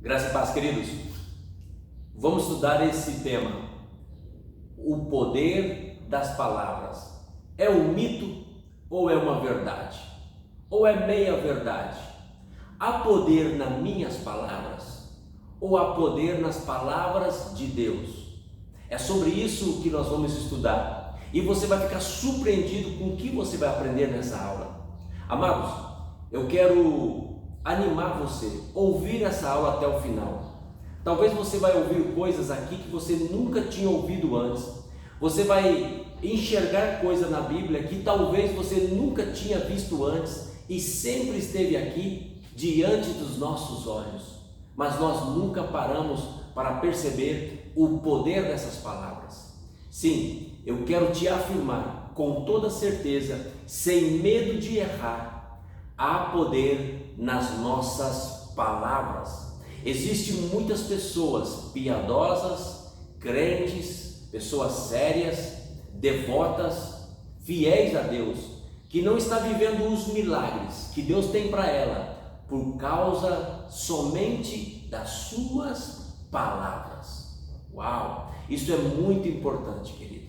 Graça e paz, queridos. Vamos estudar esse tema, o poder das palavras. É um mito ou é uma verdade? Ou é meia verdade? Há poder nas minhas palavras ou há poder nas palavras de Deus? É sobre isso que nós vamos estudar e você vai ficar surpreendido com o que você vai aprender nessa aula. Amados, eu quero animar você a ouvir essa aula até o final. Talvez você vai ouvir coisas aqui que você nunca tinha ouvido antes. Você vai enxergar coisa na Bíblia que talvez você nunca tinha visto antes e sempre esteve aqui diante dos nossos olhos. Mas nós nunca paramos para perceber o poder dessas palavras. Sim, eu quero te afirmar com toda certeza, sem medo de errar, há poder nas nossas palavras. Existem muitas pessoas piedosas, crentes, pessoas sérias, devotas, fiéis a Deus, que não está vivendo os milagres que Deus tem para ela por causa somente das suas palavras. Uau! Isso é muito importante, querido.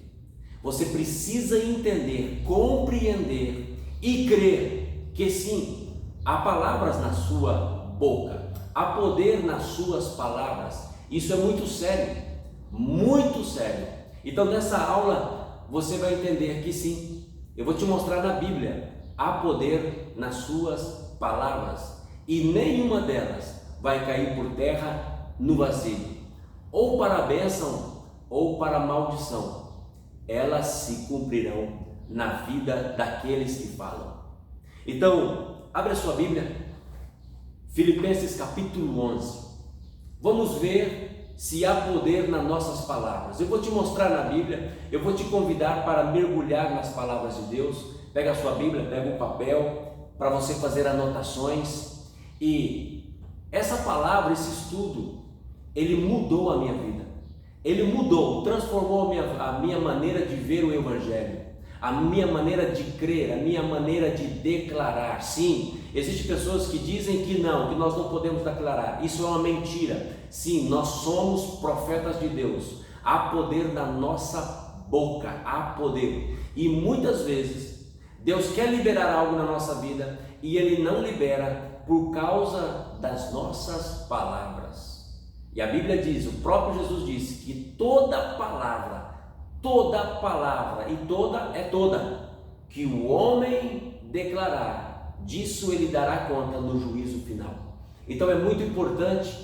Você precisa entender, compreender e crer que sim, há palavras na sua boca, há poder nas suas palavras. Isso é muito sério, muito sério. Então nessa aula você vai entender que sim, eu vou te mostrar na Bíblia, há poder nas suas palavras e nenhuma delas vai cair por terra no vazio, ou para a bênção ou para a maldição. Elas se cumprirão na vida daqueles que falam. Então, abre a sua Bíblia, Filipenses capítulo 11. Vamos ver se há poder nas nossas palavras. Eu vou te mostrar na Bíblia, eu vou te convidar para mergulhar nas palavras de Deus. Pega a sua Bíblia, pega um papel para você fazer anotações. E essa palavra, esse estudo, ele mudou a minha vida. Ele mudou, transformou a minha maneira de ver o Evangelho. A minha maneira de crer, a minha maneira de declarar. Sim, existem pessoas que dizem que nós não podemos declarar. Isso é uma mentira. Sim, nós somos profetas de Deus. Há poder na nossa boca, há poder. E muitas vezes Deus quer liberar algo na nossa vida e Ele não libera por causa das nossas palavras. E a Bíblia diz, o próprio Jesus disse que toda palavra, e toda é toda, que o homem declarar, disso ele dará conta no juízo final. Então é muito importante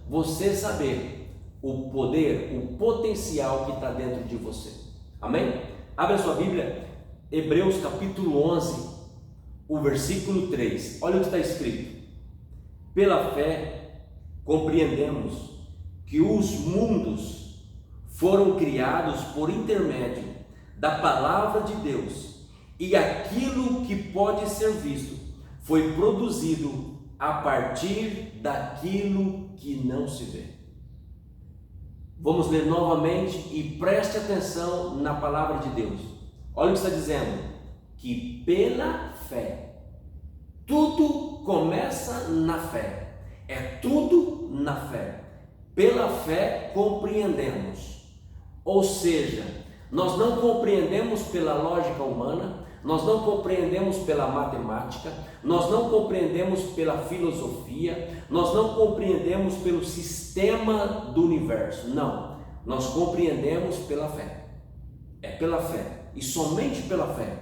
você saber o poder, o potencial que está dentro de você. Amém? Abre a sua Bíblia, Hebreus capítulo 11, o versículo 3. Olha o que está escrito: pela fé compreendemos que os mundos foram criados por intermédio da palavra de Deus, e aquilo que pode ser visto foi produzido a partir daquilo que não se vê. Vamos ler novamente e preste atenção na palavra de Deus. Olha o que está dizendo, que pela fé, tudo começa na fé, é tudo na fé. Pela fé compreendemos. Ou seja, nós não compreendemos pela lógica humana, nós não compreendemos pela matemática, nós não compreendemos pela filosofia, nós não compreendemos pelo sistema do universo. Não, nós compreendemos pela fé. É pela fé e somente pela fé.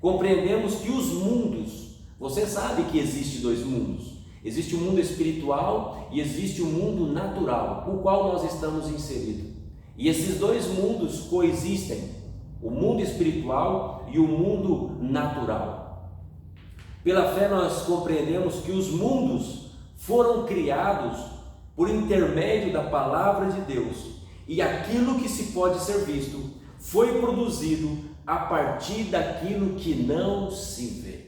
Compreendemos que os mundos, você sabe que existe dois mundos. Existe o mundo espiritual e existe o mundo natural, o qual nós estamos inseridos. E esses dois mundos coexistem, o mundo espiritual e o mundo natural. Pela fé nós compreendemos que os mundos foram criados por intermédio da palavra de Deus, e aquilo que se pode ser visto foi produzido a partir daquilo que não se vê.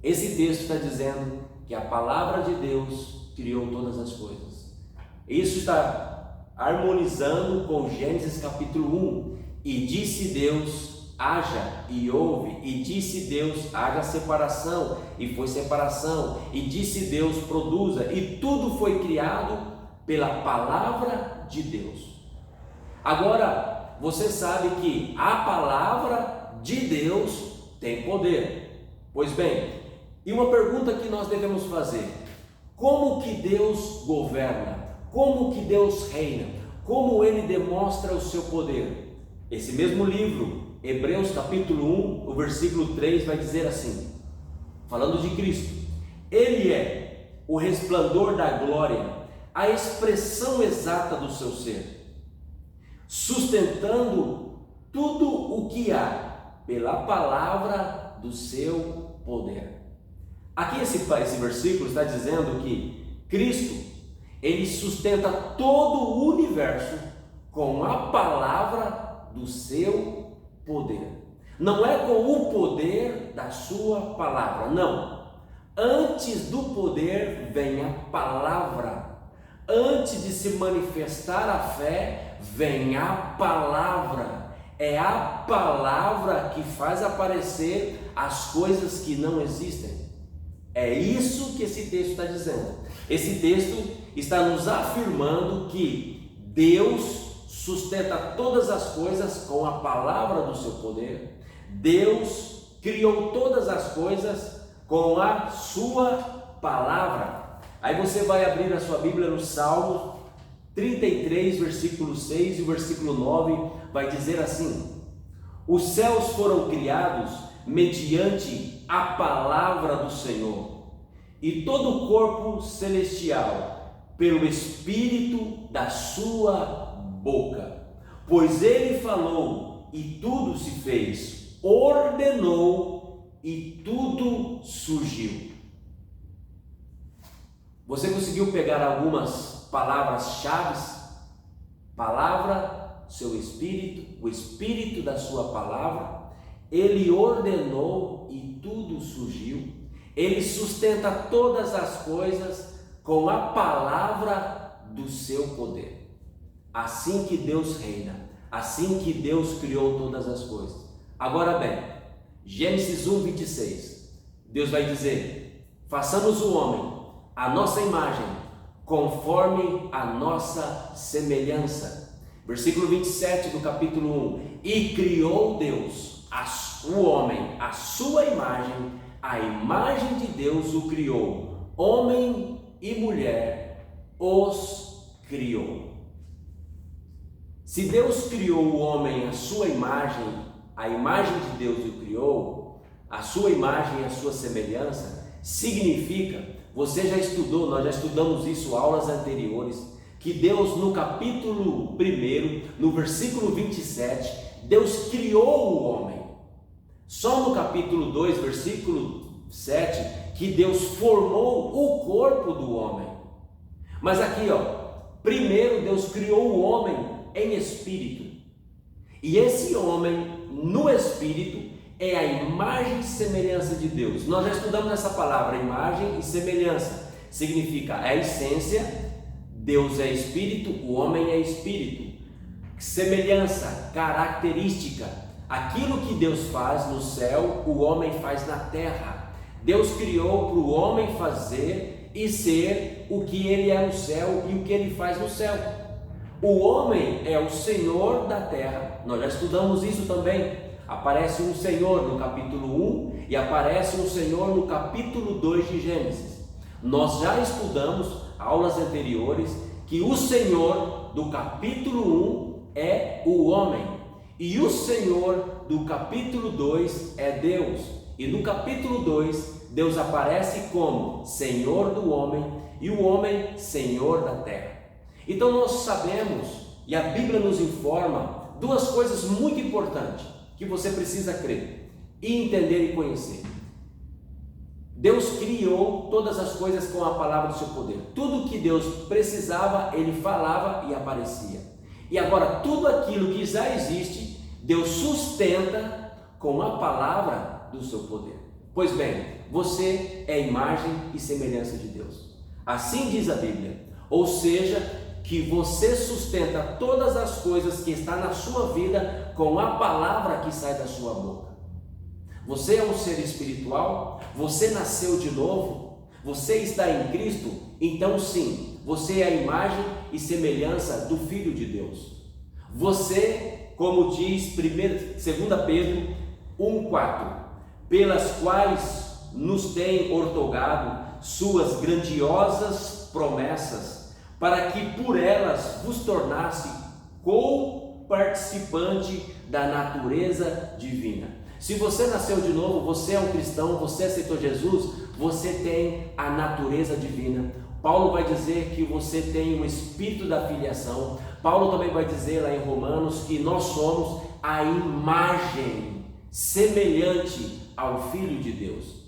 Esse texto está dizendo que a palavra de Deus criou todas as coisas. Isso está harmonizando com Gênesis capítulo 1. E disse Deus, haja e houve, e disse Deus, haja separação, e foi separação, e disse Deus, produza, e tudo foi criado pela palavra de Deus. Agora, você sabe que a palavra de Deus tem poder. Pois bem, e uma pergunta que nós devemos fazer: como que Deus governa? Como que Deus reina? Como Ele demonstra o seu poder? Esse mesmo livro, Hebreus capítulo 1, o versículo 3 vai dizer assim, falando de Cristo: Ele é o resplandor da glória, a expressão exata do seu ser, sustentando tudo o que há pela palavra do seu poder. Aqui esse versículo está dizendo que Cristo, Ele sustenta todo o universo com a palavra do seu poder. Não é com o poder da sua palavra, não. Antes do poder vem a palavra. Antes de se manifestar a fé, vem a palavra. É a palavra que faz aparecer as coisas que não existem. É isso que esse texto está dizendo. Esse texto está nos afirmando que Deus sustenta todas as coisas com a palavra do seu poder. Deus criou todas as coisas com a sua palavra. Aí você vai abrir a sua Bíblia no Salmo 33, versículo 6 e o versículo 9 vai dizer assim: os céus foram criados mediante a palavra do Senhor, e todo o corpo celestial pelo Espírito da sua boca. Pois Ele falou e tudo se fez, ordenou e tudo surgiu. Você conseguiu pegar algumas palavras-chave? Palavra, seu Espírito, o Espírito da sua palavra. Ele ordenou e tudo surgiu. Ele sustenta todas as coisas com a palavra do seu poder. Assim que Deus reina, assim que Deus criou todas as coisas. Agora bem, Gênesis 1, 26, Deus vai dizer: façamos o homem à nossa imagem, conforme a nossa semelhança. Versículo 27 do capítulo 1: e criou Deus o homem à sua imagem, a imagem de Deus o criou, homem e mulher os criou. Se Deus criou o homem à sua imagem, a imagem de Deus o criou, a sua imagem e a sua semelhança, significa, você já estudou, nós já estudamos isso em aulas anteriores, que Deus no capítulo 1, no versículo 27, Deus criou o homem. Só no capítulo 2, versículo 7, que Deus formou o corpo do homem. Mas aqui, primeiro Deus criou o homem em espírito. E esse homem, no espírito, é a imagem e semelhança de Deus. Nós já estudamos essa palavra, imagem e semelhança. Significa a essência, Deus é espírito, o homem é espírito. Semelhança, característica. Aquilo que Deus faz no céu, o homem faz na terra. Deus criou para o homem fazer e ser o que ele é no céu e o que ele faz no céu. O homem é o Senhor da terra. Nós já estudamos isso também. Aparece um Senhor no capítulo 1 e aparece um Senhor no capítulo 2 de Gênesis. Nós já estudamos, aulas anteriores, que o Senhor do capítulo 1 é o homem. E o Senhor do capítulo 2 é Deus. E no capítulo 2, Deus aparece como Senhor do homem e o homem Senhor da terra. Então nós sabemos, e a Bíblia nos informa, duas coisas muito importantes que você precisa crer, e entender e conhecer. Deus criou todas as coisas com a palavra do seu poder. Tudo que Deus precisava, Ele falava e aparecia. E agora tudo aquilo que já existe, Deus sustenta com a palavra do seu poder. Pois bem, você é imagem e semelhança de Deus. Assim diz a Bíblia. Ou seja, que você sustenta todas as coisas que estão na sua vida com a palavra que sai da sua boca. Você é um ser espiritual, você nasceu de novo, você está em Cristo, então sim, você é a imagem e semelhança do Filho de Deus. Você, como diz 2 Pedro 1,4, pelas quais nos tem outorgado suas grandiosas promessas, para que por elas vos tornasse co-participante da natureza divina. Se você nasceu de novo, você é um cristão, você aceitou Jesus, você tem a natureza divina. Paulo vai dizer que você tem o espírito da filiação. Paulo também vai dizer lá em Romanos que nós somos a imagem semelhante ao Filho de Deus.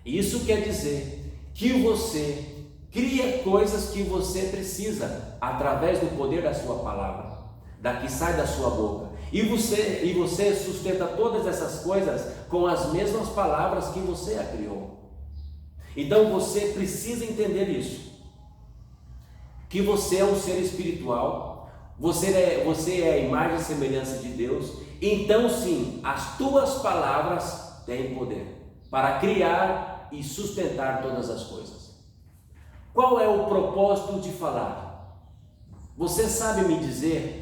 Isso quer dizer que você cria coisas que você precisa através do poder da sua palavra, da que sai da sua boca. E você sustenta todas essas coisas com as mesmas palavras que você a criou. Então você precisa entender isso, que você é um ser espiritual, você é a imagem e semelhança de Deus. Então sim, as tuas palavras têm poder para criar e sustentar todas as coisas. Qual é o propósito de falar? Você sabe me dizer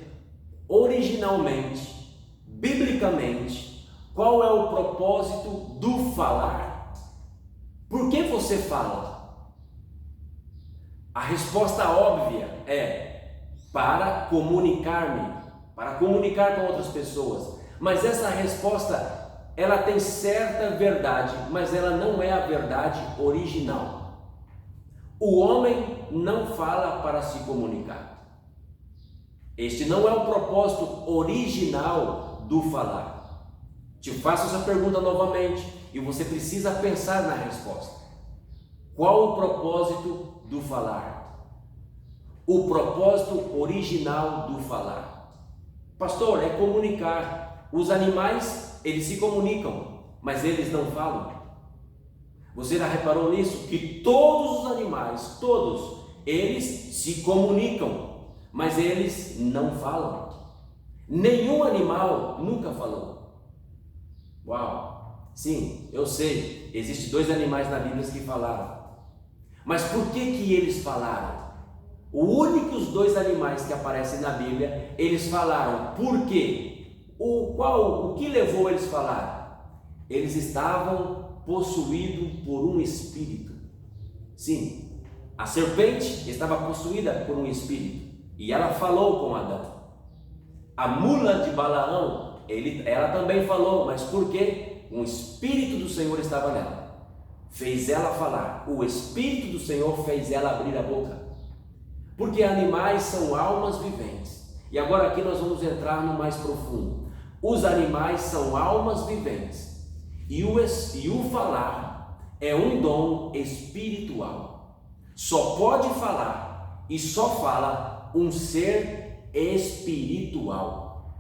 originalmente, biblicamente, qual é o propósito do falar? Por que você fala? A resposta óbvia é para comunicar-me, para comunicar com outras pessoas. Mas essa resposta, ela tem certa verdade, mas ela não é a verdade original. O homem não fala para se comunicar. Este não é o propósito original do falar. Te faço essa pergunta novamente e você precisa pensar na resposta. Qual o propósito do falar? O propósito original do falar, pastor, é comunicar. Os animais, eles se comunicam, mas eles não falam. Você já reparou nisso? Que todos os animais, todos, eles se comunicam, mas eles não falam. Nenhum animal nunca falou. Uau! Sim, eu sei, existem 2 animais na Bíblia que falaram. Mas por que eles falaram? Os únicos 2 animais que aparecem na Bíblia, eles falaram. Por quê? O que levou eles a falar? Eles estavam possuídos por um espírito. Sim, a serpente estava possuída por um espírito. E ela falou com Adão. A mula de Balaão, ela também falou, mas por quê? Um espírito do Senhor estava nela. Fez ela falar. O espírito do Senhor fez ela abrir a boca. Porque animais são almas viventes. E agora aqui nós vamos entrar no mais profundo. Os animais são almas viventes. E o falar é um dom espiritual. Só pode falar e só fala um ser espiritual.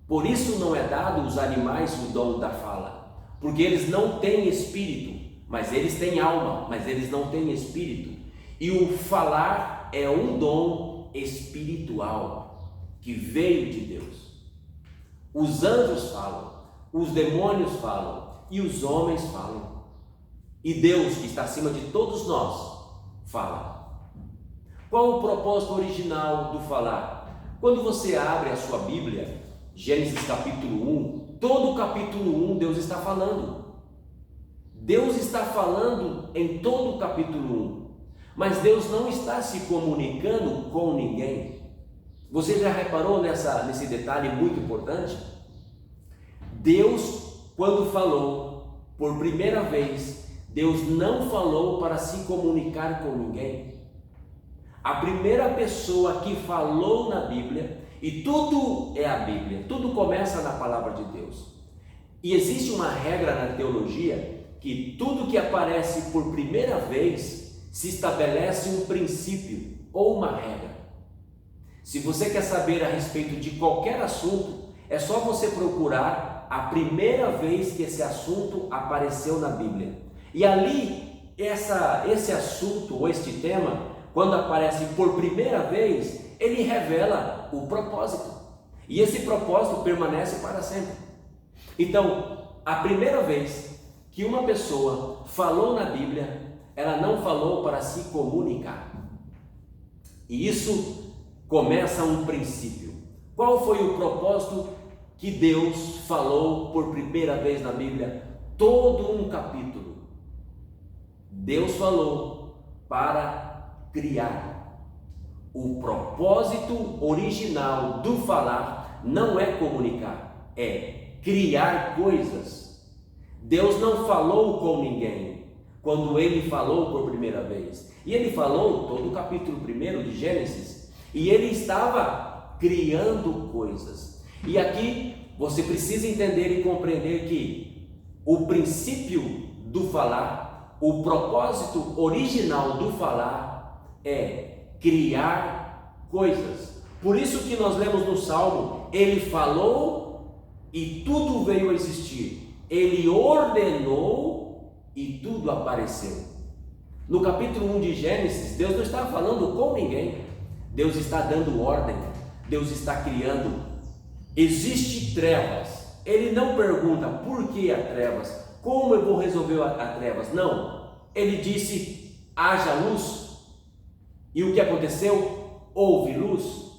Por isso não é dado aos animais o dom da fala, porque eles não têm espírito, mas eles têm alma, mas eles não têm espírito. E o falar é um dom espiritual que veio de Deus. Os anjos falam, os demônios falam e os homens falam. E Deus, que está acima de todos nós, fala. Qual o propósito original do falar? Quando você abre a sua Bíblia, Gênesis capítulo 1, todo o capítulo 1 Deus está falando. Deus está falando em todo o capítulo 1, mas Deus não está se comunicando com ninguém. Você já reparou nesse detalhe muito importante? Deus, quando falou por primeira vez, Deus não falou para se comunicar com ninguém. A primeira pessoa que falou na Bíblia, e tudo é a Bíblia, tudo começa na palavra de Deus. E existe uma regra na teologia, que tudo que aparece por primeira vez, se estabelece um princípio ou uma regra. Se você quer saber a respeito de qualquer assunto, é só você procurar a primeira vez que esse assunto apareceu na Bíblia. E ali, esse assunto ou este tema, quando aparece por primeira vez, ele revela o propósito. E esse propósito permanece para sempre. Então, a primeira vez que uma pessoa falou na Bíblia, ela não falou para se comunicar. E isso começa um princípio. Qual foi o propósito que Deus falou por primeira vez na Bíblia? Todo um capítulo. Deus falou para criar. O propósito original do falar não é comunicar, é criar coisas. Deus não falou com ninguém quando ele falou por primeira vez. E ele falou todo o capítulo 1 de Gênesis, e ele estava criando coisas. E aqui você precisa entender e compreender que o princípio do falar, o propósito original do falar é criar coisas. Por isso que nós lemos no Salmo, ele falou e tudo veio a existir. Ele ordenou e tudo apareceu. No capítulo 1 de Gênesis, Deus não está falando com ninguém. Deus está dando ordem. Deus está criando. Existe trevas. Ele não pergunta por que há trevas, como eu vou resolver as trevas. Não. Ele disse, haja luz. E o que aconteceu? Houve luz.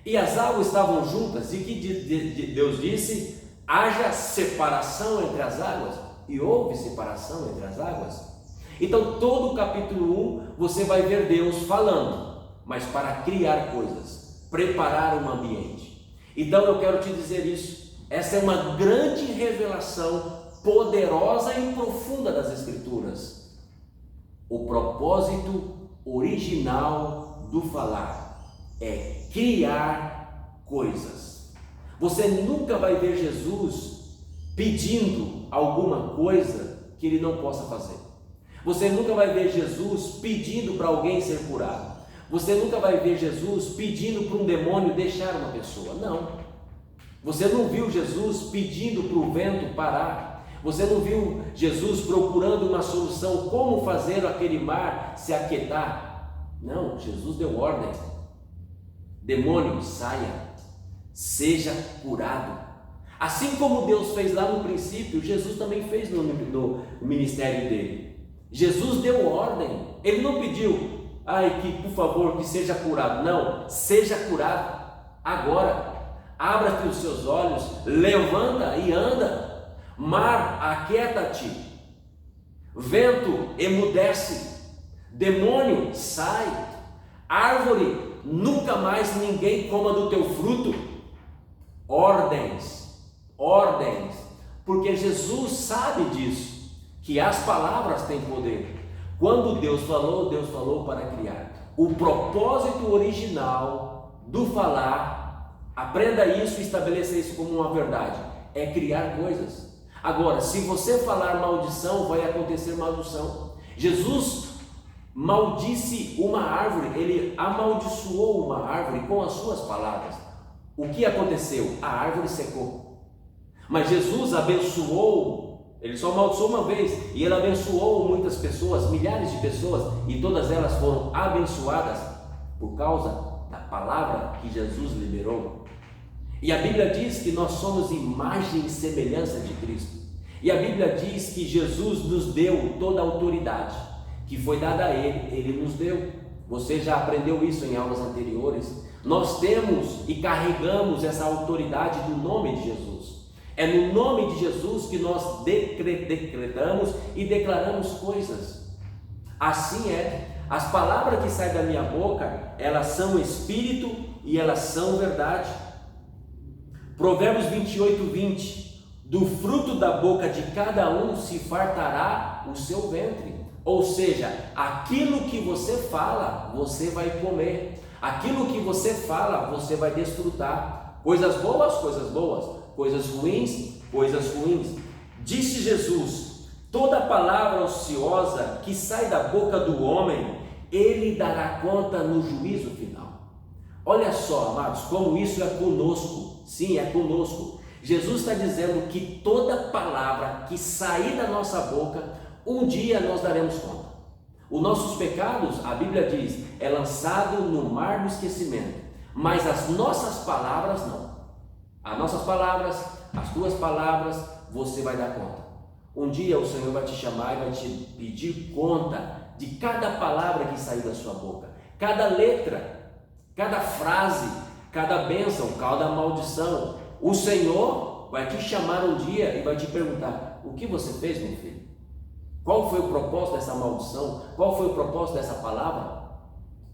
E as águas estavam juntas. E que Deus disse? Haja separação entre as águas. E houve separação entre as águas. Então todo o capítulo 1 você vai ver Deus falando, mas para criar coisas, preparar um ambiente. Então eu quero te dizer isso. Essa é uma grande revelação poderosa e profunda das Escrituras. O propósito original do falar é criar coisas. Você nunca vai ver Jesus pedindo alguma coisa que ele não possa fazer. Você nunca vai ver Jesus pedindo para alguém ser curado. Você nunca vai ver Jesus pedindo para um demônio deixar uma pessoa. Não. Você não viu Jesus pedindo para o vento parar. Você não viu Jesus procurando uma solução, como fazer aquele mar se aquietar. Não, Jesus deu ordem. Demônio, saia, seja curado. Assim como Deus fez lá no princípio, Jesus também fez no ministério dele. Jesus deu ordem. Ele não pediu, que por favor que seja curado. Não, seja curado agora. Abra-te os seus olhos, levanta e anda. Mar, aquieta-te. Vento, emudece. Demônio, sai. Árvore, nunca mais ninguém coma do teu fruto. Ordens, porque Jesus sabe disso, que as palavras têm poder. Quando Deus falou para criar. O propósito original do falar, aprenda isso e estabeleça isso como uma verdade, é criar coisas. Agora, se você falar maldição, vai acontecer maldição. Jesus maldisse uma árvore, ele amaldiçoou uma árvore com as suas palavras. O que aconteceu? A árvore secou. Mas Jesus abençoou, ele só amaldiçoou uma vez, e ele abençoou muitas pessoas, milhares de pessoas, e todas elas foram abençoadas por causa da palavra que Jesus liberou. E a Bíblia diz que nós somos imagem e semelhança de Cristo. E a Bíblia diz que Jesus nos deu toda a autoridade que foi dada a Ele, Ele nos deu. Você já aprendeu isso em aulas anteriores. Nós temos e carregamos essa autoridade do nome de Jesus. É no nome de Jesus que nós decretamos e declaramos coisas. Assim é. As palavras que saem da minha boca, elas são espírito e elas são verdade. Provérbios 28:20. Do fruto da boca de cada um se fartará o seu ventre. Ou seja, aquilo que você fala, você vai comer. Aquilo que você fala, você vai desfrutar. Coisas boas, coisas ruins, coisas ruins. Disse Jesus: toda palavra ociosa que sai da boca do homem, ele dará conta no juízo final. Olha só, amados, como isso é conosco. Sim, é conosco. Jesus está dizendo que toda palavra que sair da nossa boca, um dia nós daremos conta. Os nossos pecados, a Bíblia diz, é lançado no mar do esquecimento. mas as nossas palavras não. As nossas palavras, as tuas palavras, você vai dar conta. Um dia o Senhor vai te chamar e vai te pedir conta de cada palavra que saiu da sua boca, cada letra, cada frase, cada bênção, cada maldição. O Senhor vai te chamar um dia e vai te perguntar: o que você fez, meu filho? Qual foi o propósito dessa maldição? Qual foi o propósito dessa palavra?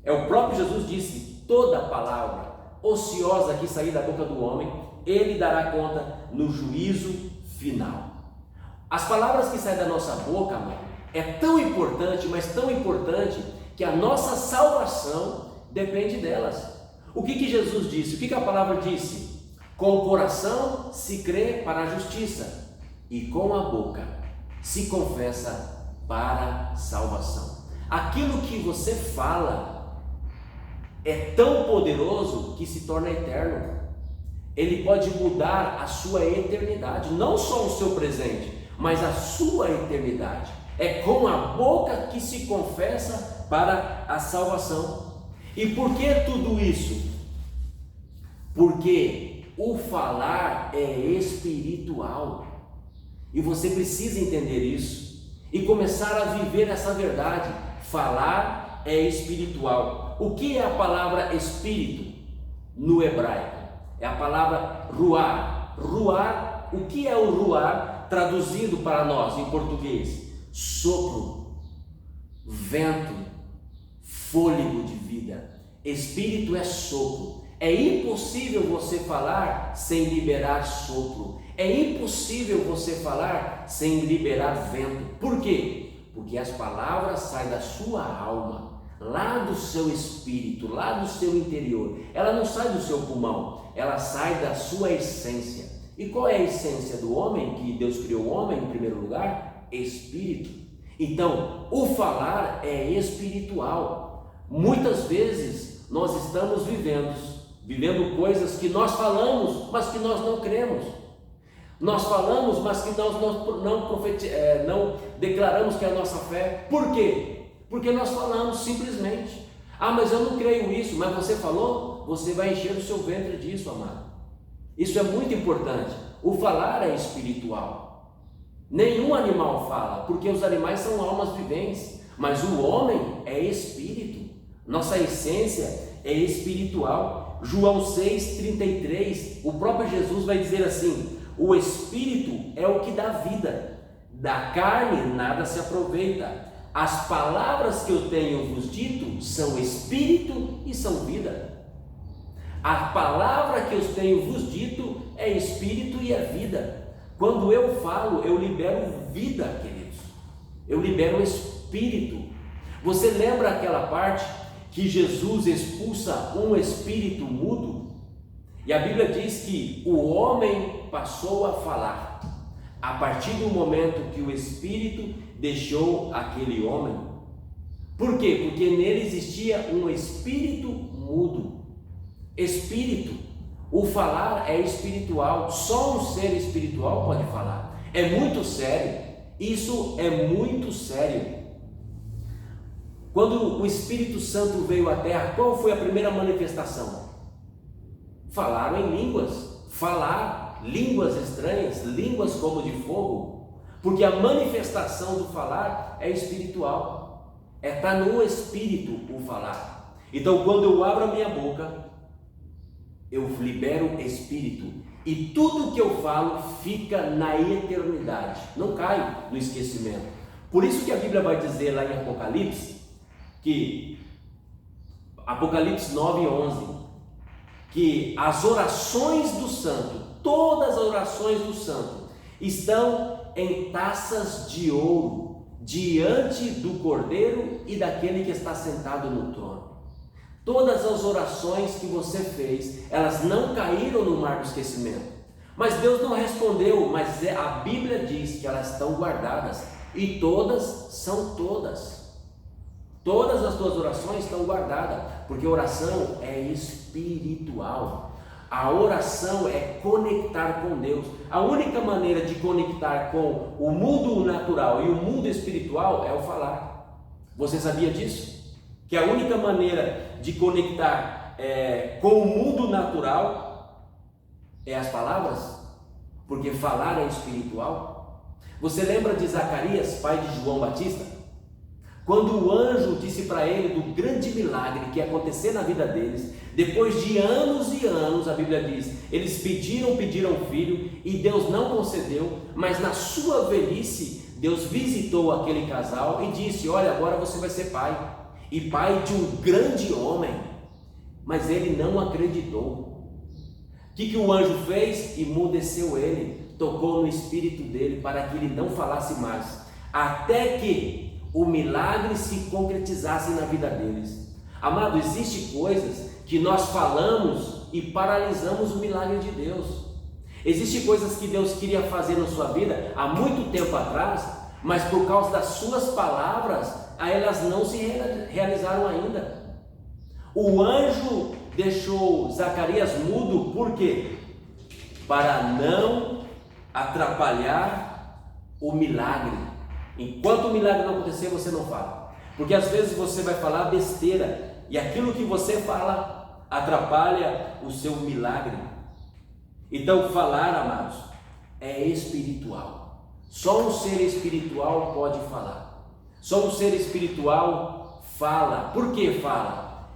O próprio Jesus disse: toda palavra ociosa que sair da boca do homem, ele dará conta no juízo final. As palavras que saem da nossa boca, amado, é tão importante, mas tão importante, que a nossa salvação depende delas. O que Jesus disse? O que a palavra disse? Com o coração se crê para a justiça, e com a boca se confessa para a salvação. Aquilo que você fala é tão poderoso que se torna eterno. Ele pode mudar a sua eternidade, não só o seu presente, mas a sua eternidade. É com a boca que se confessa para a salvação. E por que tudo isso? Porque o falar é espiritual, e você precisa entender isso e começar a viver essa verdade. Falar é espiritual. O que é a palavra espírito no hebraico? É a palavra ruar. Ruar, o que é o ruar traduzido para nós em português? Sopro, vento, fôlego de vida. Espírito é sopro. É impossível você falar sem liberar sopro. É impossível você falar sem liberar vento. Por quê? Porque as palavras saem da sua alma, lá do seu espírito, lá do seu interior. Ela não sai do seu pulmão, ela sai da sua essência. E qual é a essência do homem? Que Deus criou o homem em primeiro lugar? Espírito. Então, o falar é espiritual. Muitas vezes nós estamos vivendo coisas que nós falamos, mas que nós não cremos. Nós falamos, mas que nós não declaramos que é a nossa fé. Por quê? Porque nós falamos simplesmente. Ah, mas eu não creio nisso. Mas você falou, você vai encher o seu ventre disso, amado. Isso é muito importante. O falar é espiritual. Nenhum animal fala, porque os animais são almas viventes, mas o homem é espírito. Nossa essência é espiritual. João 6,33, o próprio Jesus vai dizer assim: o espírito é o que dá vida, da carne nada se aproveita. As palavras que eu tenho vos dito são espírito e são vida. A palavra que eu tenho vos dito é espírito e é vida. Quando eu falo, eu libero vida, queridos. Eu libero espírito. Você lembra aquela parte que Jesus expulsa um espírito mudo? E a Bíblia diz que o homem passou a falar a partir do momento que o espírito deixou aquele homem. Por quê? Porque nele existia um espírito mudo. Espírito, o falar é espiritual. Só um ser espiritual pode falar. É muito sério. Isso é muito sério. Quando o Espírito Santo veio à terra, qual foi a primeira manifestação? Falaram em línguas. Falar línguas estranhas, línguas como de fogo. Porque a manifestação do falar é espiritual. Está no espírito o falar. Então, quando eu abro a minha boca, eu libero espírito. E tudo que eu falo fica na eternidade. Não cai no esquecimento. Por isso que a Bíblia vai dizer lá em Apocalipse, que Apocalipse 9:11, que as orações do santo, todas as orações do santo, estão em taças de ouro, diante do Cordeiro e daquele que está sentado no trono. Todas as orações que você fez, elas não caíram no mar do esquecimento. Mas Deus não respondeu, mas a Bíblia diz que elas estão guardadas, e todas são todas. Todas as tuas orações estão guardadas, porque oração é espiritual. A oração é conectar com Deus. A única maneira de conectar com o mundo natural e o mundo espiritual é o falar. Você sabia disso? Que a única maneira de conectar com o mundo natural é as palavras, porque falar é espiritual. Você lembra de Zacarias, pai de João Batista? Quando o anjo disse para ele do grande milagre que ia acontecer na vida deles, depois de anos e anos, a Bíblia diz, eles pediram filho e Deus não concedeu, mas na sua velhice, Deus visitou aquele casal e disse: olha, agora você vai ser pai, e pai de um grande homem. Mas ele não acreditou. O que o anjo fez? Emudeceu ele, tocou no espírito dele para que ele não falasse mais, até que o milagre se concretizasse na vida deles. Amado, existem coisas que nós falamos e paralisamos o milagre de Deus. Existem coisas que Deus queria fazer na sua vida há muito tempo atrás, mas por causa das suas palavras, elas não se realizaram ainda. O anjo deixou Zacarias mudo, por quê? Para não atrapalhar o milagre. Enquanto o milagre não acontecer, você não fala, porque às vezes você vai falar besteira, e aquilo que você fala atrapalha o seu milagre. Então falar, amados, é espiritual. Só um ser espiritual pode falar. Só um ser espiritual fala. Por que fala?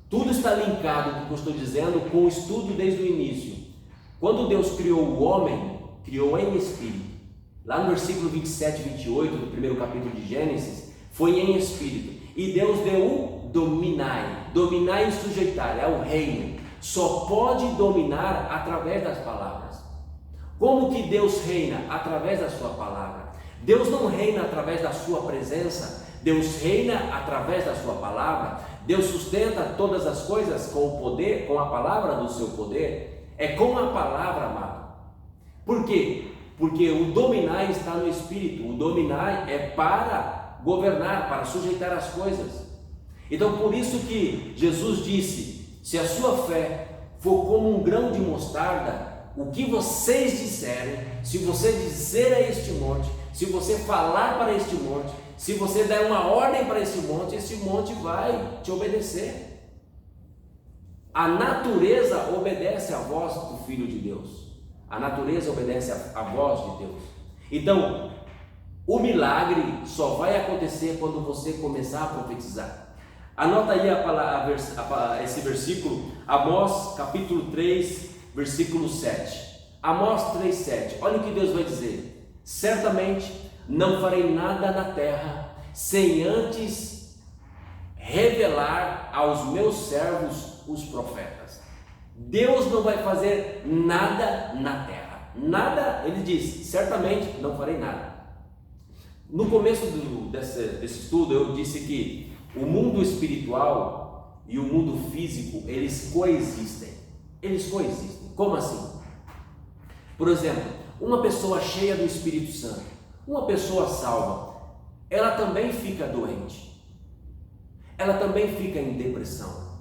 Tudo está linkado, o que eu estou dizendo, com o estudo desde o início. Quando Deus criou o homem, criou em espírito. Lá no versículo 27 e 28 do primeiro capítulo de Gênesis, foi em espírito. E Deus deu o dominai. Dominar e sujeitar, é o reino. Só pode dominar através das palavras. Como que Deus reina? Através da sua palavra. Deus não reina através da sua presença, Deus reina através da sua palavra. Deus sustenta todas as coisas com o poder, com a palavra do seu poder. É com a palavra, amado. Por quê? Porque o dominar está no espírito. O dominar é para governar, para sujeitar as coisas. Então por isso que Jesus disse: se a sua fé for como um grão de mostarda, o que vocês disserem, se você dizer a este monte, se você falar para este monte, se você der uma ordem para esse monte vai te obedecer. A natureza obedece à voz do Filho de Deus. A natureza obedece à voz de Deus. Então, o milagre só vai acontecer quando você começar a profetizar. Anota aí esse versículo, Amós capítulo 3, versículo 7. Amós 3, 7. Olha o que Deus vai dizer: certamente não farei nada na terra sem antes revelar aos meus servos os profetas. Deus não vai fazer nada na terra. Nada, ele diz, certamente não farei nada. No começo desse estudo eu disse que o mundo espiritual e o mundo físico, eles coexistem. Eles coexistem. Como assim? Por exemplo, uma pessoa cheia do Espírito Santo, uma pessoa salva, ela também fica doente. Ela também fica em depressão.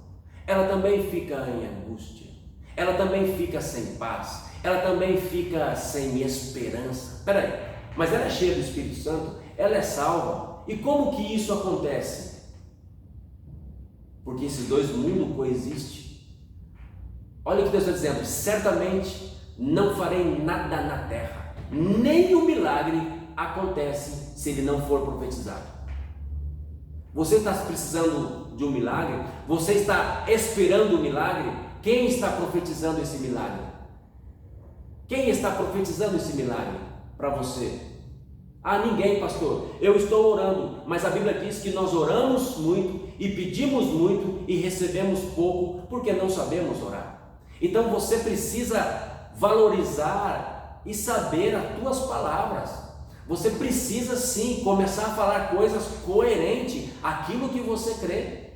Ela também fica em angústia. Ela também fica sem paz. Ela também fica sem esperança. Peraí, mas ela é cheia do Espírito Santo? Ela é salva. E como que isso acontece? Porque esses dois mundos coexistem. Olha o que Deus está dizendo: certamente não farei nada na terra. Nem o milagre acontece se ele não for profetizado. Você está precisando de um milagre? Você está esperando o milagre? Quem está profetizando esse milagre? Quem está profetizando esse milagre para você? Ah, ninguém, pastor. Eu estou orando, mas a Bíblia diz que nós oramos muito e pedimos muito e recebemos pouco porque não sabemos orar. Então você precisa valorizar e saber as tuas palavras. Você precisa sim começar a falar coisas coerentes àquilo que você crê.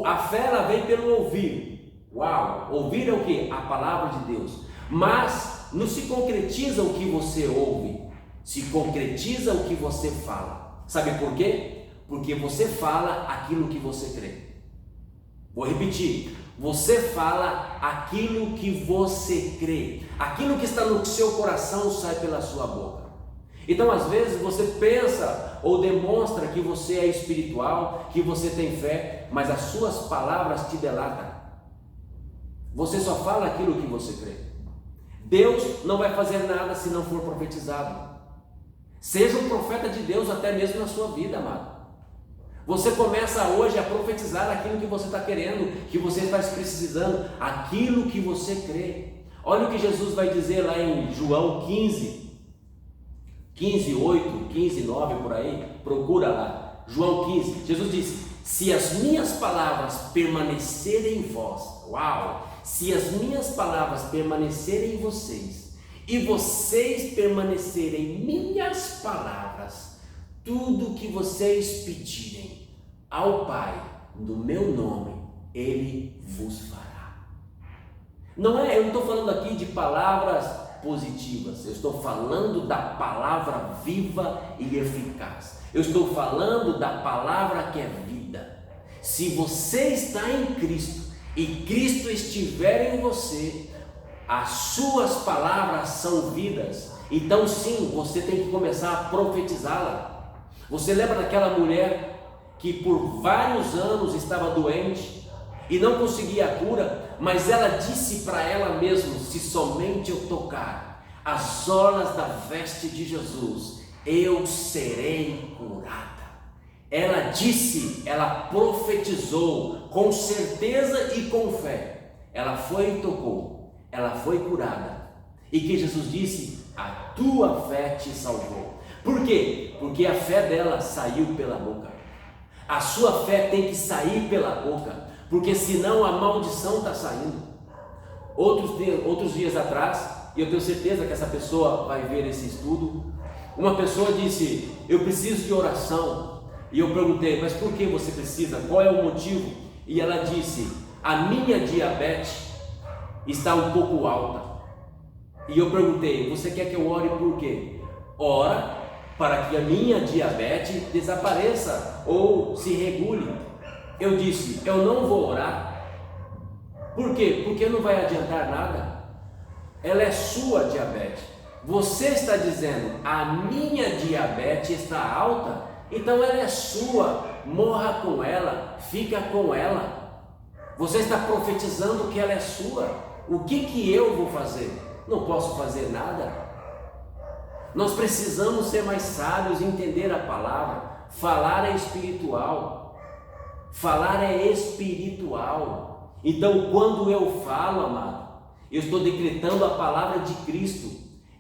A fé ela vem pelo ouvir. Uau! Ouvir é o que? A palavra de Deus. Mas não se concretiza o que você ouve, se concretiza o que você fala. Sabe por quê? Porque você fala aquilo que você crê. Vou repetir. Você fala aquilo que você crê. Aquilo que está no seu coração sai pela sua boca. Então às vezes você pensa ou demonstra que você é espiritual, que você tem fé, mas as suas palavras te delatam. Você só fala aquilo que você crê. Deus não vai fazer nada se não for profetizado. Seja um profeta de Deus até mesmo na sua vida, amado. Você começa hoje a profetizar aquilo que você está querendo, que você está precisando, aquilo que você crê. Olha o que Jesus vai dizer lá em João 15, 8, 15, 9 por aí, procura lá, João 15, Jesus disse: se as minhas palavras permanecerem em vós, uau, se as minhas palavras permanecerem em vocês, e vocês permanecerem em minhas palavras, tudo que vocês pedirem ao Pai, no meu nome, Ele vos fará. Eu não estou falando aqui de palavras positivas, eu estou falando da palavra viva e eficaz. Eu estou falando da palavra que é vida. Se você está em Cristo e Cristo estiver em você, as suas palavras são vidas. Então sim, você tem que começar a profetizá-la. Você lembra daquela mulher que por vários anos estava doente e não conseguia a cura, mas ela disse para ela mesma: se somente eu tocar as orlas da veste de Jesus, eu serei curada. Ela disse, ela profetizou com certeza e com fé. Ela foi e tocou, ela foi curada. E que Jesus disse: a tua fé te salvou. Por quê? Porque a fé dela saiu pela boca. A sua fé tem que sair pela boca, porque senão a maldição está saindo. Outros dias atrás, e eu tenho certeza que essa pessoa vai ver esse estudo, uma pessoa disse: eu preciso de oração. E eu perguntei: mas por que você precisa? Qual é o motivo? E ela disse: a minha diabetes está um pouco alta. E eu perguntei: você quer que eu ore por quê? Ora para que a minha diabetes desapareça ou se regule. Eu disse: eu não vou orar. Por quê? Porque não vai adiantar nada. Ela é sua diabetes. Você está dizendo: a minha diabetes está alta, então ela é sua, morra com ela, fica com ela. Você está profetizando que ela é sua. O que eu vou fazer? Não posso fazer nada. Nós precisamos ser mais sábios, entender a palavra. Falar é espiritual. Falar é espiritual. Então, quando eu falo, amado, eu estou decretando a palavra de Cristo.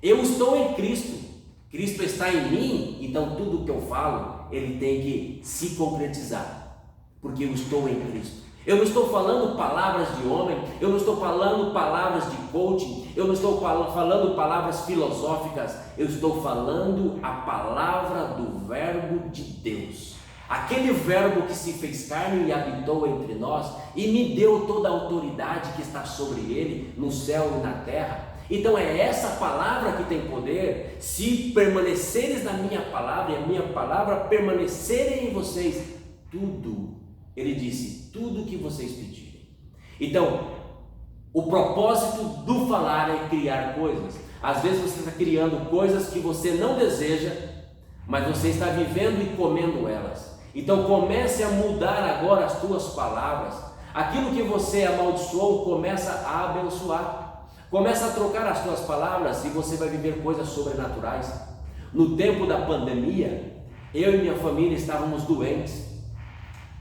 Eu estou em Cristo. Cristo está em mim. Então, tudo que eu falo, ele tem que se concretizar. Porque eu estou em Cristo. Eu não estou falando palavras de homem, eu não estou falando palavras de coaching, eu não estou falando palavras filosóficas, eu estou falando a palavra do verbo de Deus. Aquele verbo que se fez carne e habitou entre nós e me deu toda a autoridade que está sobre ele, no céu e na terra. Então é essa palavra que tem poder. Se permaneceres na minha palavra e a minha palavra permanecerem em vocês, tudo, ele disse, tudo que vocês pedirem. Então, o propósito do falar é criar coisas. Às vezes você está criando coisas que você não deseja, mas você está vivendo e comendo elas. Então comece a mudar agora as tuas palavras. Aquilo que você amaldiçoou, começa a abençoar. Começa a trocar as tuas palavras e você vai viver coisas sobrenaturais. No tempo da pandemia, eu e minha família estávamos doentes.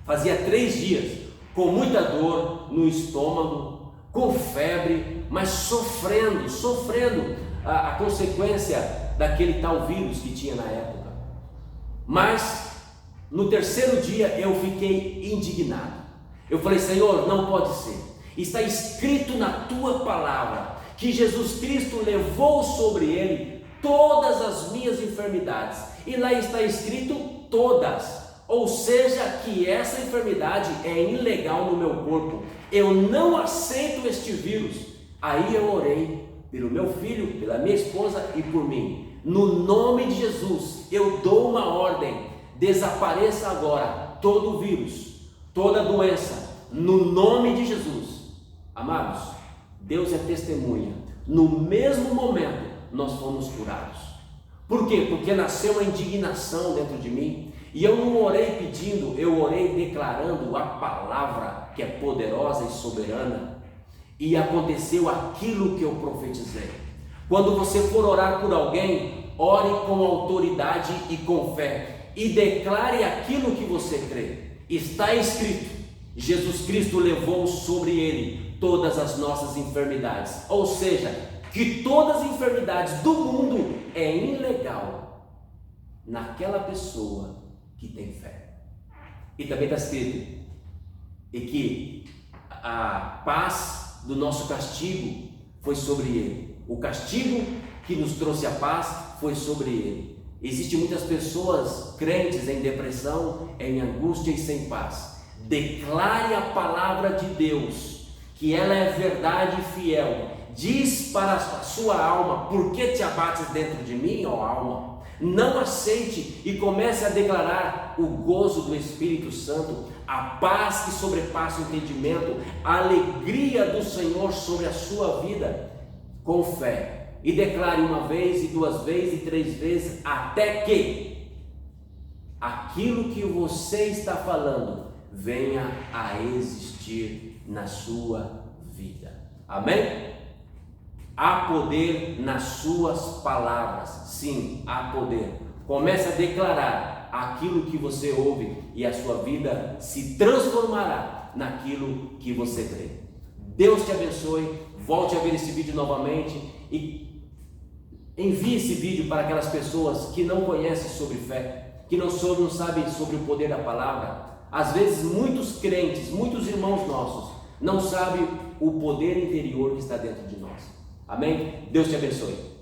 Fazia 3 dias, com muita dor no estômago, com febre, mas sofrendo a consequência daquele tal vírus que tinha na época. Mas no 3º dia eu fiquei indignado. Eu falei: Senhor, não pode ser. Está escrito na tua palavra que Jesus Cristo levou sobre ele todas as minhas enfermidades. E lá está escrito todas. Ou seja, que essa enfermidade é ilegal no meu corpo. Eu não aceito este vírus. Aí eu orei pelo meu filho, pela minha esposa e por mim. No nome de Jesus, eu dou uma ordem: desapareça agora todo o vírus, toda a doença, no nome de Jesus. Amados, Deus é testemunha. No mesmo momento, nós fomos curados. Por quê? Porque nasceu uma indignação dentro de mim. E eu não orei pedindo, eu orei declarando a palavra que é poderosa e soberana. e aconteceu aquilo que eu profetizei. Quando você for orar por alguém, ore com autoridade e com fé e declare aquilo que você crê. Está escrito: Jesus Cristo levou sobre ele todas as nossas enfermidades. Ou seja, que todas as enfermidades do mundo é ilegal naquela pessoa que tem fé. E também está escrito e que a paz do nosso castigo foi sobre ele. O castigo que nos trouxe a paz foi sobre ele. Existem muitas pessoas crentes em depressão, em angústia e sem paz. Declare a palavra de Deus, que ela é verdade e fiel. Diz para a sua alma: por que te abates dentro de mim, ó alma? Não aceite e comece a declarar o gozo do Espírito Santo, a paz que sobrepassa o entendimento, a alegria do Senhor sobre a sua vida, com fé. E declare uma vez, e duas vezes, e três vezes, até que aquilo que você está falando venha a existir na sua vida. Amém? Há poder nas suas palavras. Sim, há poder. Comece a declarar aquilo que você ouve e a sua vida se transformará naquilo que você crê. Deus te abençoe. Volte a ver esse vídeo novamente e envie esse vídeo para aquelas pessoas que não conhecem sobre fé, que não sabem sobre o poder da palavra. Às vezes muitos crentes, muitos irmãos nossos não sabem o poder interior que está dentro de nós. Amém? Deus te abençoe.